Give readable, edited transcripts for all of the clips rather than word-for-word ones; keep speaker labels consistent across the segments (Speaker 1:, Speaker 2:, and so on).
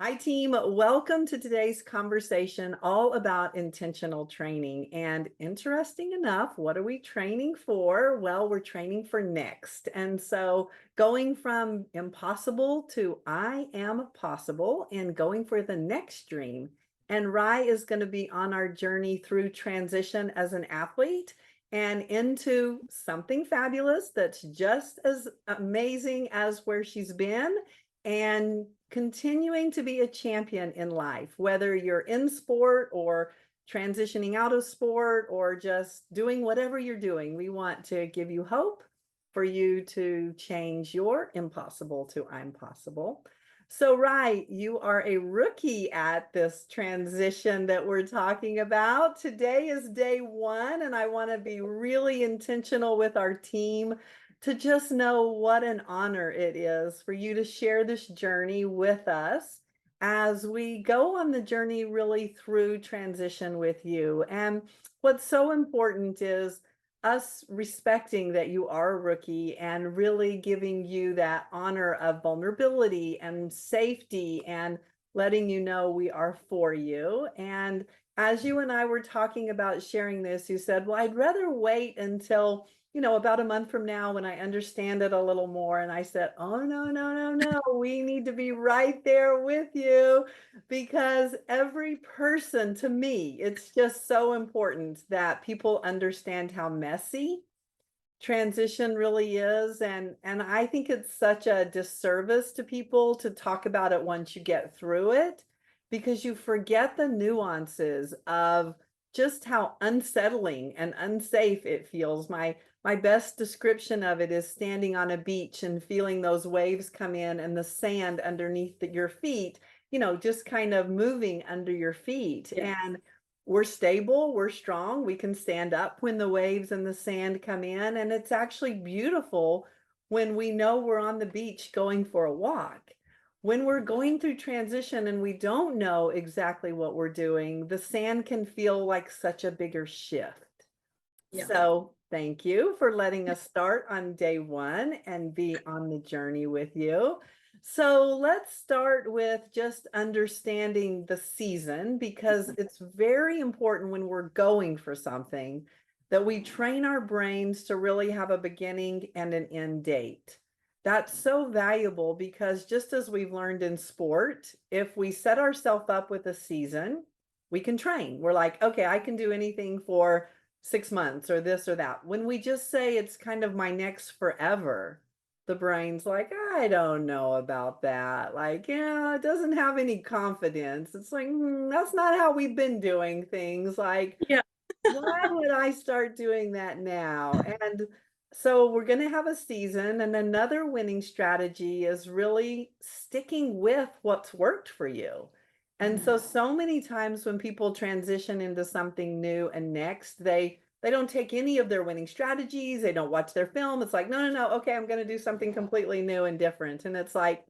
Speaker 1: Hi, team. Welcome to today's conversation all about intentional training. And interesting enough, what are we training for? Well, we're training for next. And so going from impossible to I am possible and going for the next dream. And Rye is going to be on our journey through transition as an athlete and into something fabulous that's just as amazing as where she's been and continuing to be a champion in life, whether you're in sport or transitioning out of sport or just doing whatever you're doing. We want to give you hope for you to change your impossible to I'm possible. So, Rye, you are a rookie at this transition that we're talking about. Today is day one, and I want to be really intentional with our team to just know what an honor it is for you to share this journey with us as we go on the journey really through transition with you. And what's so important is us respecting that you are a rookie and really giving you that honor of vulnerability and safety and letting you know we are for you. And as you and I were talking about sharing this, you said, well, I'd rather wait until about a month from now when I understand it a little more. And I said, oh, no, no, no, no. We need to be right there with you because every person, to me, it's just so important that people understand how messy transition really is. And I think it's such a disservice to people to talk about it once you get through it, because you forget the nuances of just how unsettling and unsafe it feels. My best description of it is standing on a beach and feeling those waves come in and the sand underneath your feet, just kind of moving under your feet.
Speaker 2: Yes.
Speaker 1: And we're stable, we're strong, we can stand up when the waves and the sand come in. And it's actually beautiful when we know we're on the beach going for a walk. When we're going through transition and we don't know exactly what we're doing, the sand can feel like such a bigger shift.
Speaker 2: Yeah.
Speaker 1: So thank you for letting us start on day one and be on the journey with you. So let's start with just understanding the season because it's very important when we're going for something that we train our brains to really have a beginning and an end date. That's so valuable because just as we've learned in sport, if we set ourselves up with a season, we can train. We're like, okay, I can do anything for 6 months or this or that. When we just say it's kind of my next forever, the brain's like, I don't know about that. Like, yeah, it doesn't have any confidence. It's like, that's not how we've been doing things. Like,
Speaker 2: Yeah.
Speaker 1: why would I start doing that now? And so we're going to have a season. And another winning strategy is really sticking with what's worked for you. And
Speaker 2: Mhm.
Speaker 1: so many times when people transition into something new and next, they don't take any of their winning strategies. They don't watch their film. It's like, no, no, no. Okay, I'm going to do something completely new and different. And it's like,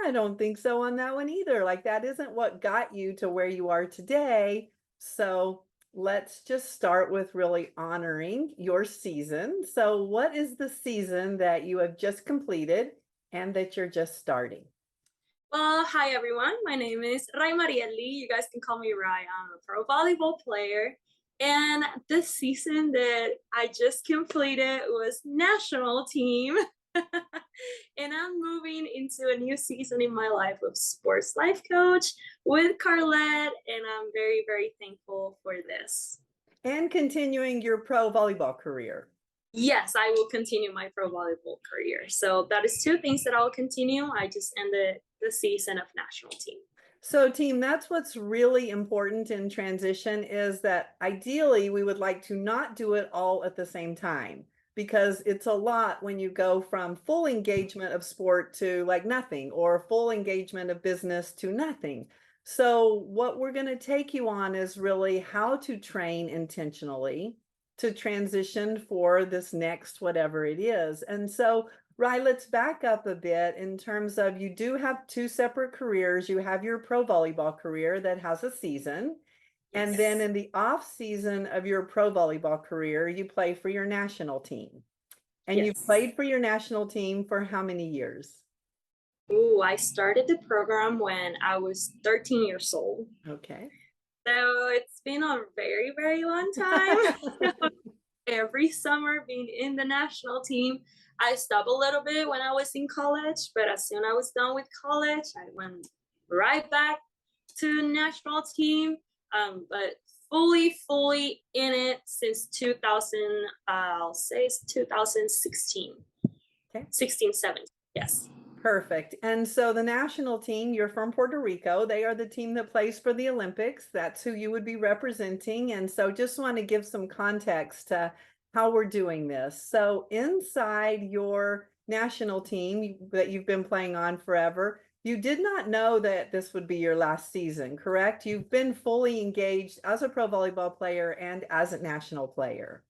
Speaker 1: I don't think so on that one either. Like that isn't what got you to where you are today. So let's just start with really honoring your season. So what is the season that you have just completed and that you're just starting?
Speaker 2: Well, hi everyone. My name is Ray Marielli. You guys can call me Ray. I'm a pro volleyball player. And this season that I just completed was national team. And I'm moving into a new season in my life with sports life coach with Carlette. And I'm very, very thankful for this.
Speaker 1: And continuing your pro volleyball career.
Speaker 2: Yes, I will continue my pro volleyball career. So that is two things that I'll continue. I just ended the season of national team.
Speaker 1: So team, that's what's really important in transition is that ideally we would like to not do it all at the same time because it's a lot when you go from full engagement of sport to like nothing or full engagement of business to nothing. So what we're going to take you on is really how to train intentionally to transition for this next whatever it is. And so right, let's back up a bit in terms of you do have two separate careers. You have your pro volleyball career that has a season. And then
Speaker 2: Yes.
Speaker 1: in the off season of your pro volleyball career, you play for your national team. And you
Speaker 2: Yes.
Speaker 1: played for your national team for how many years?
Speaker 2: Ooh, I started the program when I was 13 years old.
Speaker 1: Okay.
Speaker 2: So it's been a very, very long time. Every summer being in the national team. I stopped a little bit when I was in college, but as soon as I was done with college, I went right back to the national team. But fully in it since 2000, I'll say it's 2016,
Speaker 1: Okay.
Speaker 2: 16, 17. Yes.
Speaker 1: Perfect. And so the national team, you're from Puerto Rico. They are the team that plays for the Olympics. That's who you would be representing. And so just want to give some context to how we're doing this. So inside your national team that you've been playing on forever, you did not know that this would be your last season, correct? You've been fully engaged as a pro volleyball player and as a national player.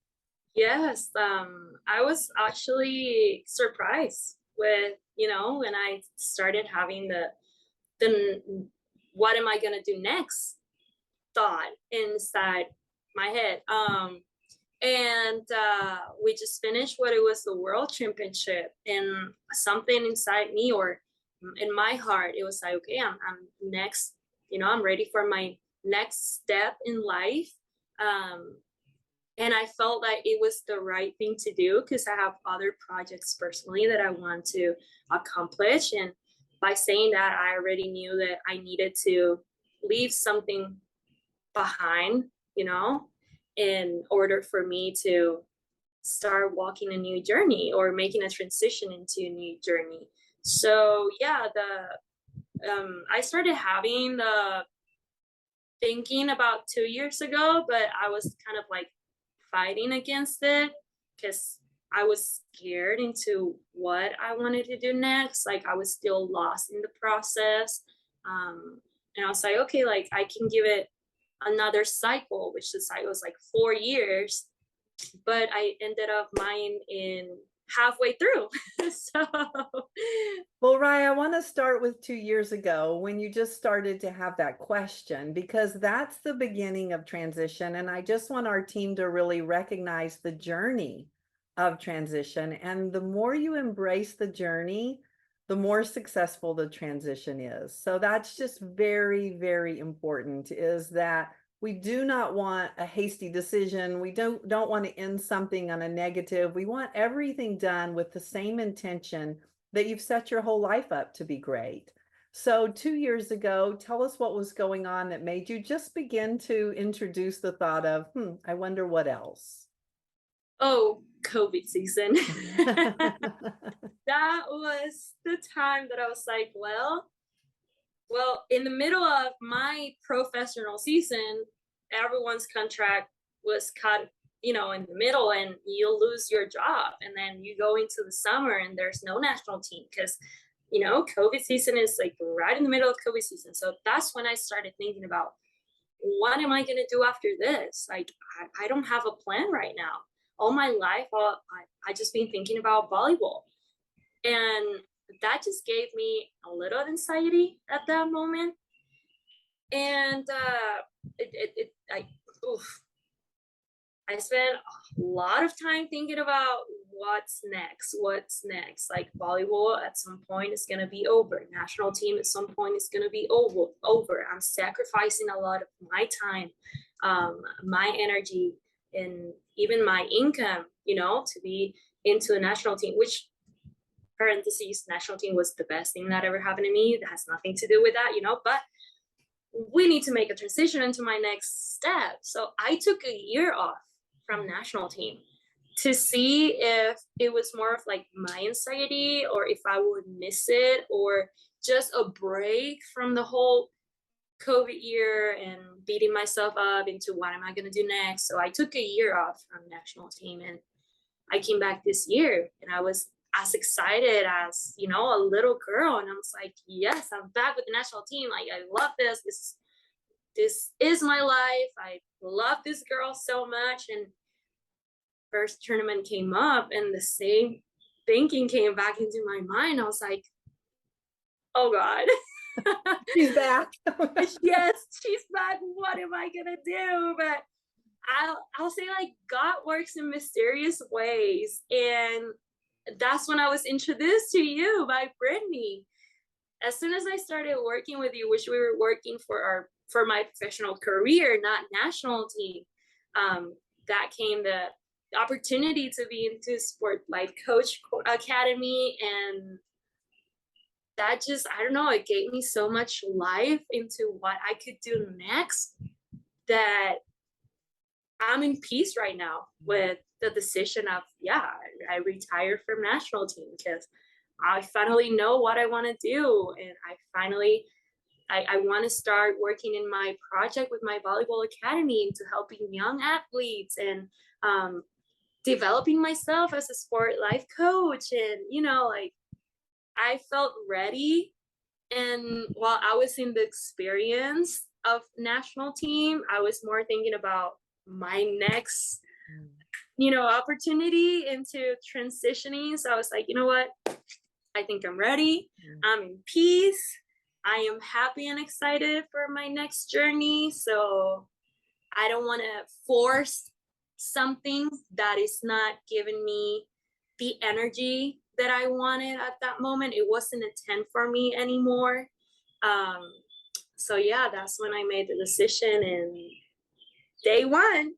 Speaker 2: Yes, I was actually surprised with, when I started having the what am I gonna do next thought inside my head. And we just finished what it was the world championship, and something inside me or in my heart, it was like, okay, I'm next, I'm ready for my next step in life. Um, and I felt like it was the right thing to do because I have other projects personally that I want to accomplish. And by saying that, I already knew that I needed to leave something behind, in order for me to start walking a new journey or making a transition into a new journey. So yeah, the I started having the thinking about 2 years ago, but I was kind of like fighting against it because I was scared into what I wanted to do next. Like I was still lost in the process. And I was like, okay, like I can give it another cycle, which the cycle was like 4 years, but I ended up mine in halfway through. So
Speaker 1: Well, Rye, I want to start with 2 years ago when you just started to have that question, because that's the beginning of transition. And I just want our team to really recognize the journey of transition. And the more you embrace the journey, the more successful the transition is. So that's just very, very important, is that we do not want a hasty decision. We don't want to end something on a negative. We want everything done with the same intention that you've set your whole life up to be great. So 2 years ago, tell us what was going on that made you just begin to introduce the thought of, I wonder what else.
Speaker 2: oh, COVID season. That was the time that I was like, well, in the middle of my professional season, everyone's contract was cut, in the middle, and you'll lose your job. And then you go into the summer and there's no national team because, COVID season is like right in the middle of COVID season. So that's when I started thinking about what am I going to do after this? Like, I don't have a plan right now. All my life, I just been thinking about volleyball. And that just gave me a little anxiety at that moment. And oof, I spent a lot of time thinking about what's next. What's next? Like volleyball at some point is gonna be over. National team at some point is gonna be over. I'm sacrificing a lot of my time, my energy, and even my income, to be into a national team, which parentheses, national team was the best thing that ever happened to me. That has nothing to do with that, but we need to make a transition into my next step. So I took a year off from national team to see if it was more of like my anxiety or if I would miss it or just a break from the whole COVID year and beating myself up into what am I going to do next. So I took a year off from national team and I came back this year and I was as excited as, a little girl. And I was like, yes, I'm back with the national team. Like, I love this. This is my life. I love this girl so much. And first tournament came up and the same thinking came back into my mind. I was like, oh God.
Speaker 1: She's back.
Speaker 2: Yes, she's back. What am I gonna do? But I'll say like God works in mysterious ways. And that's when I was introduced to you by Brittany. as soon as I started working with you, which we were working for my professional career, not national team, that came the opportunity to be into sport life coach academy, and that just, I don't know, it gave me so much life into what I could do next, that I'm in peace right now with the decision of, yeah, I retired from national team because I finally know what I want to do. And I want to start working in my project with my volleyball academy into helping young athletes and um, developing myself as a sport life coach. And, like, I felt ready. And while I was in the experience of national team, I was more thinking about my next, opportunity into transitioning. So I was like, you know what? I think I'm ready. I'm in peace. I am happy and excited for my next journey. So I don't want to force something that is not giving me the energy that I wanted at that moment. It wasn't a 10 for me anymore. Um, so yeah, that's when I made the decision, and day one.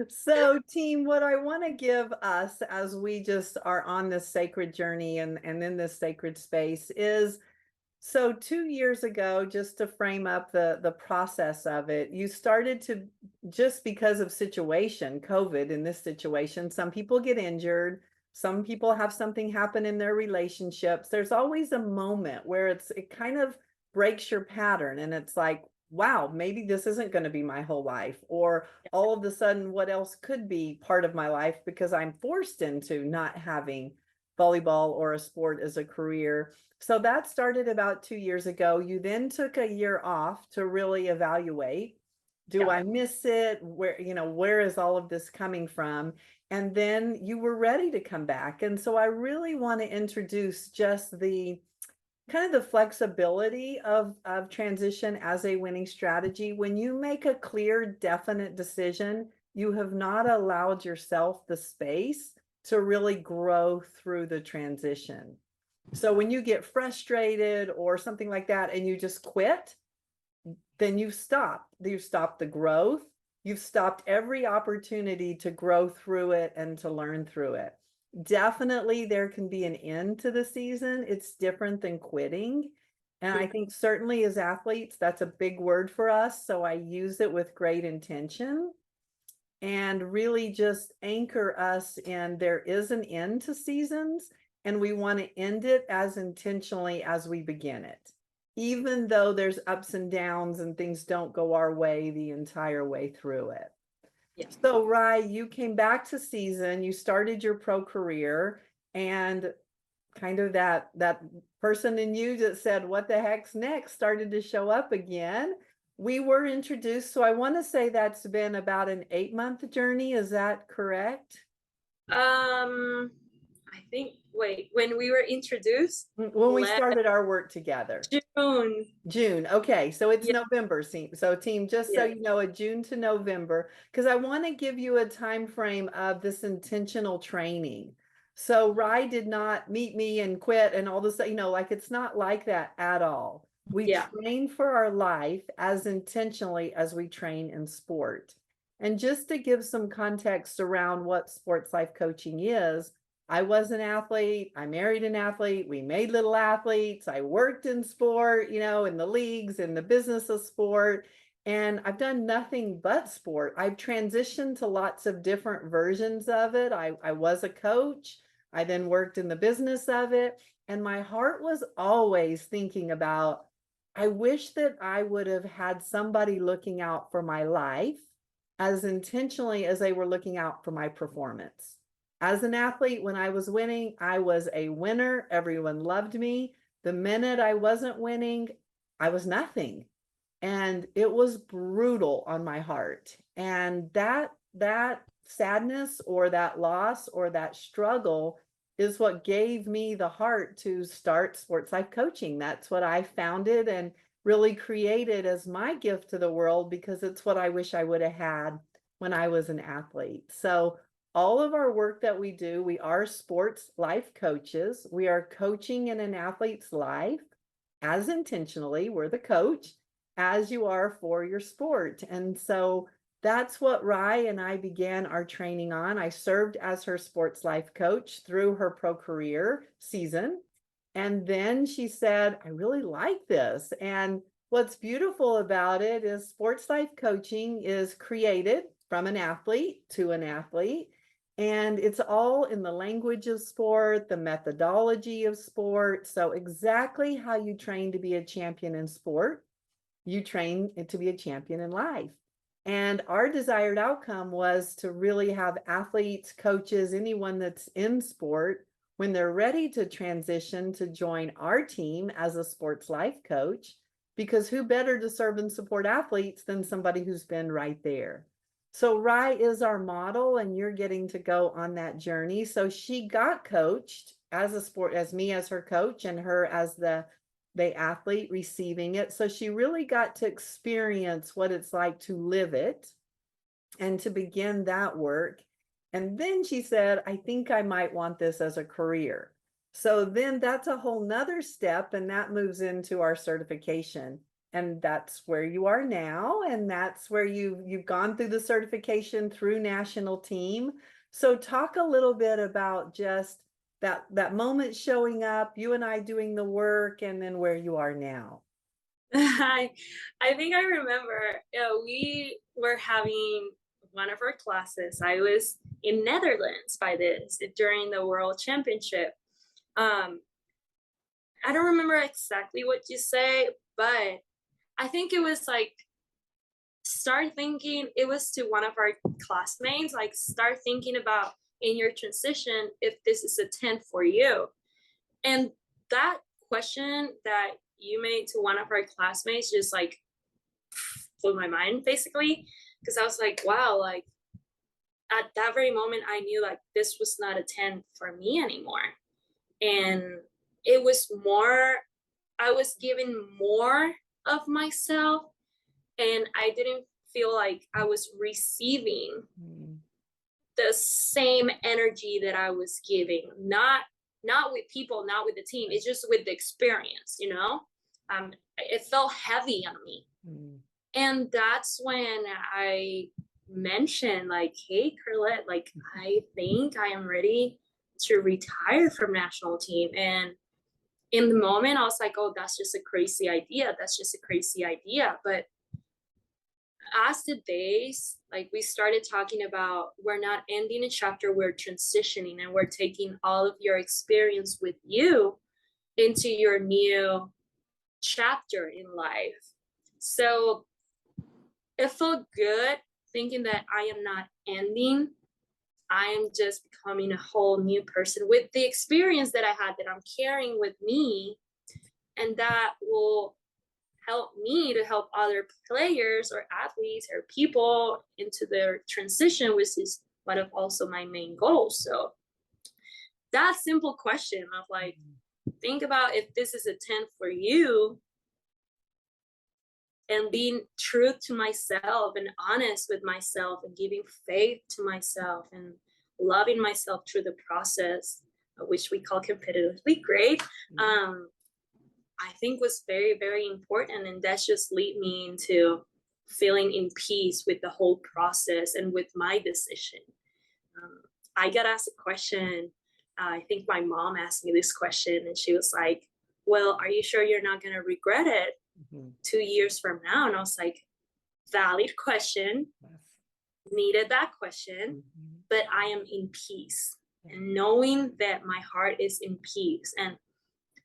Speaker 1: So team, what I want to give us as we just are on this sacred journey and in this sacred space is, so 2 years ago, just to frame up the process of it, you started to, just because of situation, COVID in this situation, some people get injured, some people have something happen in their relationships. There's always a moment where it kind of breaks your pattern and it's like, wow, maybe this isn't going to be my whole life. Or all of a sudden, what else could be part of my life because I'm forced into not having volleyball or a sport as a career. So that started about 2 years ago. You then took a year off to really evaluate. Do
Speaker 2: Yeah.
Speaker 1: I miss it? Where is all of this coming from? And then you were ready to come back. And so I really want to introduce just the kind of the flexibility of transition as a winning strategy. When you make a clear, definite decision, you have not allowed yourself the space to really grow through the transition. So when you get frustrated or something like that and you just quit, then you've stopped. You've stopped the growth. You've stopped every opportunity to grow through it and to learn through it. Definitely there can be an end to the season. It's different than quitting. And I think certainly as athletes, that's a big word for us. So I use it with great intention and really just anchor us in there is an end to seasons and we want to end it as intentionally as we begin it, even though there's ups and downs and things don't go our way the entire way through it.
Speaker 2: Yeah.
Speaker 1: So, Rye, you came back to season, you started your pro career, and kind of that person in you that said, what the heck's next, started to show up again. We were introduced, so I want to say that's been about an 8-month journey. Is that correct?
Speaker 2: I think, wait, when we were introduced,
Speaker 1: When we started our work together.
Speaker 2: June.
Speaker 1: June. Okay, so it's
Speaker 2: Yeah.
Speaker 1: November. So team, just so
Speaker 2: Yeah.
Speaker 1: you know, a June to November, because I want to give you a time frame of this intentional training. So Rye did not meet me and quit and all this, like it's not like that at all. We
Speaker 2: Yeah.
Speaker 1: train for our life as intentionally as we train in sport. And just to give some context around what sports life coaching is, I was an athlete. I married an athlete. We made little athletes. I worked in sport, in the leagues, in the business of sport. And I've done nothing but sport. I've transitioned to lots of different versions of it. I was a coach. I then worked in the business of it. And my heart was always thinking about, I wish that I would have had somebody looking out for my life as intentionally as they were looking out for my performance. As an athlete, when I was winning, I was a winner. Everyone loved me. The minute I wasn't winning, I was nothing. And it was brutal on my heart. And that sadness or that loss or that struggle is what gave me the heart to start sports life coaching. That's what I founded and really created as my gift to the world because it's what I wish I would have had when I was an athlete. So all of our work that we do, we are sports life coaches. We are coaching in an athlete's life as intentionally, we're the coach, as you are for your sport. And so that's what Rye and I began our training on. I served as her sports life coach through her pro career season. And then she said, I really like this. And what's beautiful about it is sports life coaching is created from an athlete to an athlete. And it's all in the language of sport, the methodology of sport. So exactly how you train to be a champion in sport, you train to be a champion in life. And our desired outcome was to really have athletes, coaches, anyone that's in sport, when they're ready to transition to join our team as a sports life coach, because who better to serve and support athletes than somebody who's been right there? So Rye is our model, and you're getting to go on that journey. So she got coached as a sport, as me as her coach, and her as the athlete receiving it. So she really got to experience what it's like to live it and to begin that work. And then she said, I think I might want this as a career. So then that's a whole nother step, and that moves into our certification. And that's where you are now. And that's where you've gone through the certification through national team. So talk a little bit about just that moment showing up, you and I doing the work, and then where you are now.
Speaker 2: I I think I remember we were having one of our classes. I was in Netherlands by this during the World Championship. Um, I don't remember exactly what you say, but I think it was like start thinking. It was to one of our classmates, like start thinking about in your transition if this is a 10 for you. And that question that you made to one of our classmates just like blew my mind basically, because I was like, wow, like at that very moment I knew like this was not a 10 for me anymore. And it was more, I was giving more of myself, and I didn't feel like I was receiving the same energy that I was giving. Not with people, not with the team. It's just with the experience, you know. It felt heavy on me. And that's when I mentioned, like, hey, Carlette, like, I think I am ready to retire from national team. And in the moment, I was like, oh, that's just a crazy idea. That's just a crazy idea. But as the days, like, we started talking about, we're not ending a chapter, we're transitioning, and we're taking all of your experience with you into your new chapter in life. So it felt good thinking that I am not ending. I am just becoming a whole new person with the experience that I had, that I'm carrying with me, and that will help me to help other players or athletes or people into their transition, which is one of also my main goals. So that simple question of like, think about if this is a 10 for you, and being true to myself and honest with myself and giving faith to myself and loving myself through the process, which we call competitively great, I think was very, very important. And that's just lead me into feeling in peace with the whole process and with my decision. I got asked a question. I think my mom asked me this question, and she was like, well, are you sure you're not going to regret it 2 years from now? And I was like, valid question, needed that question, but I am in peace. And knowing that my heart is in peace and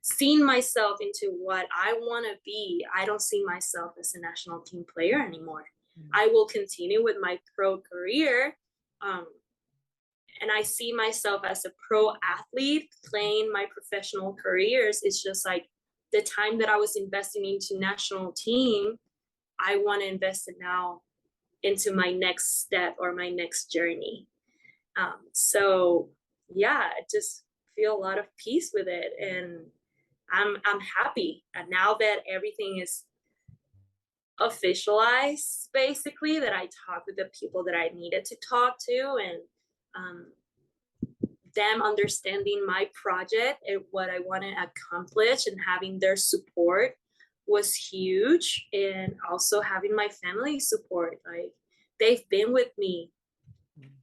Speaker 2: seeing myself into what I want to be, I don't see myself as a national team player anymore. I will continue with my pro career. And I see myself as a pro athlete playing my professional careers. It's just like the time that I was investing into national team, I want to invest it now into my next step or my next journey. So yeah, I just feel a lot of peace with it, and I'm happy. And now that everything is officialized, basically, that I talked with the people that I needed to talk to, and um, them understanding my project and what I want to accomplish, and having their support was huge. And also having my family support. Like, they've been with me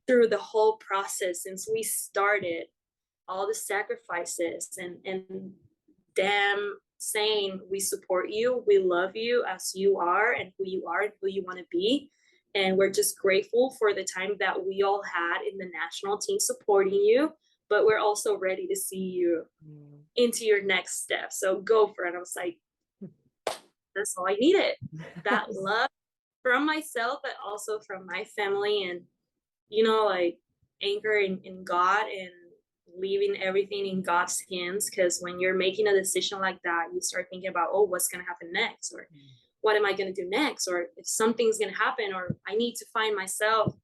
Speaker 2: through the whole process since we started, all the sacrifices, and them saying, we support you, we love you as you are and who you want to be. And we're just grateful for the time that we all had in the national team supporting you, but we're also ready to see you into your next step. So go for it. I was like, that's all I needed. That love from myself, but also from my family. And, like, anchor in God, and leaving everything in God's hands. Because when you're making a decision like that, you start thinking about, oh, what's going to happen next? Or what am I going to do next? Or if something's going to happen, or I need to find myself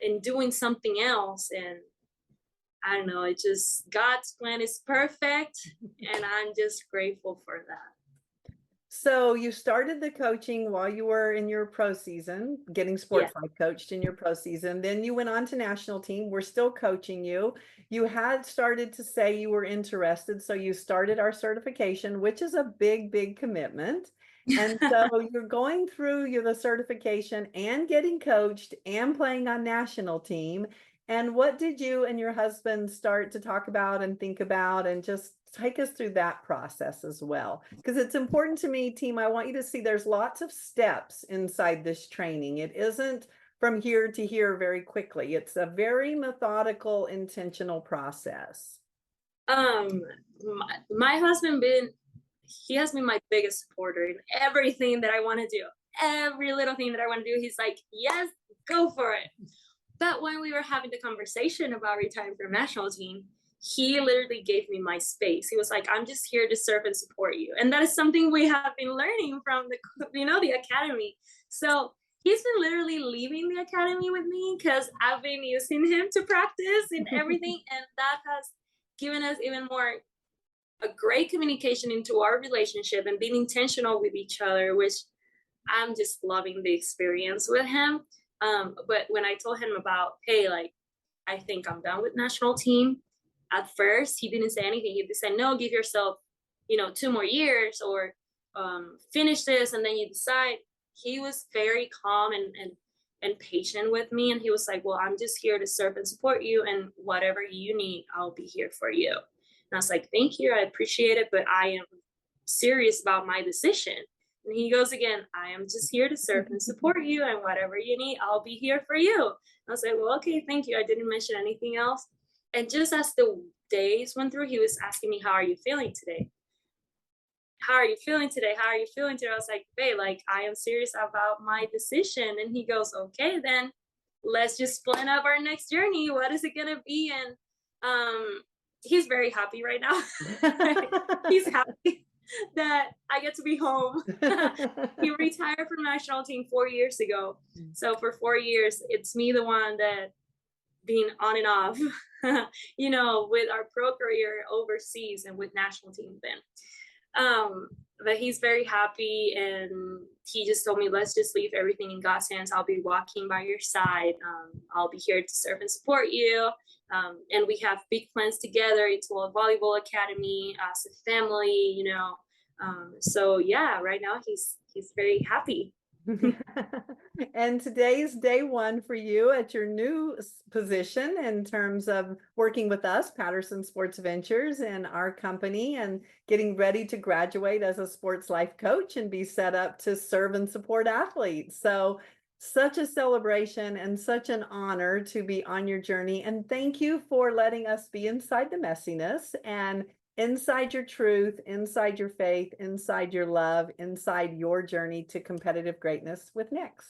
Speaker 2: in doing something else. And I don't know, it just, God's plan is perfect. And I'm just grateful for that.
Speaker 1: So you started the coaching while you were in your pro season, getting sports life coached in your pro season. Then you went on to national team. We're still coaching you. You had started to say you were interested. So you started our certification, which is a big, big commitment. And so you're going through the certification and getting coached and playing on national team. And what did you and your husband start to talk about and think about, and just take us through that process as well? Because it's important to me, team. I want you to see there's lots of steps inside this training. It isn't from here to here very quickly. It's a very methodical, intentional process.
Speaker 2: My husband he has been my biggest supporter in everything that I want to do. Every little thing that I want to do, he's like, yes, go for it. But when we were having the conversation about retiring from national team, he literally gave me my space. He was like, I'm just here to serve and support you. And that is something we have been learning from the academy. So he's been literally leaving the academy with me, because I've been using him to practice and everything. And that has given us even more a great communication into our relationship, and being intentional with each other, which I'm just loving the experience with him. But when I told him about, hey, like, I think I'm done with national team, at first he didn't say anything. He just said, no, give yourself 2 more years, or finish this and then you decide. He was very calm and patient with me, and he was like, well, I'm just here to serve and support you, and whatever you need, I'll be here for you. And I was like, thank you, I appreciate it, but I am serious about my decision. And he goes again, I am just here to serve and support you, and whatever you need, I'll be here for you. And I was like, well, okay, thank you. I didn't mention anything else. And just as the days went through, he was asking me, how are you feeling today? How are you feeling today? How are you feeling today? I was like, babe, like, I am serious about my decision. And he goes, okay, then let's just plan out our next journey. What is it going to be? And he's very happy right now. He's happy that I get to be home. He retired from national team 4 years ago. So for 4 years, it's me, the one that being on and off, with our pro career overseas and with national team then. But he's very happy, and he just told me, let's just leave everything in God's hands. I'll be walking by your side. I'll be here to serve and support you. And we have big plans together. It's a volleyball academy as a family, so yeah, right now he's very happy.
Speaker 1: And today's day one for you at your new position in terms of working with us, Patterson Sports Ventures, and our company, and getting ready to graduate as a sports life coach and be set up to serve and support athletes. So such a celebration and such an honor to be on your journey. And thank you for letting us be inside the messiness and inside your truth, inside your faith, inside your love, inside your journey to competitive greatness with Next.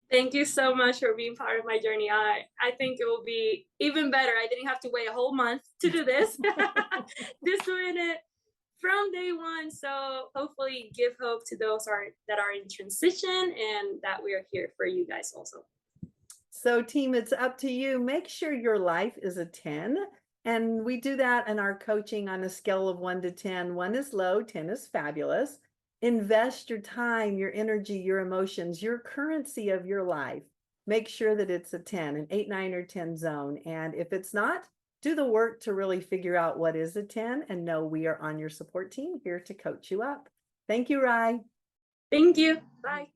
Speaker 2: Thank you so much for being part of my journey. I think it will be even better. I didn't have to wait a whole month to do this. Just doing it from day one. So hopefully give hope to those that are in transition, and that we are here for you guys also.
Speaker 1: So team, it's up to you. Make sure your life is a 10. And we do that in our coaching on a scale of 1 to 10. 1 is low, 10 is fabulous. Invest your time, your energy, your emotions, your currency of your life. make sure that it's a 10, an 8, 9, or 10 zone. And if it's not, do the work to really figure out what is a 10 and know we are on your support team here to coach you up. Thank you, Rye.
Speaker 2: Thank you. Bye.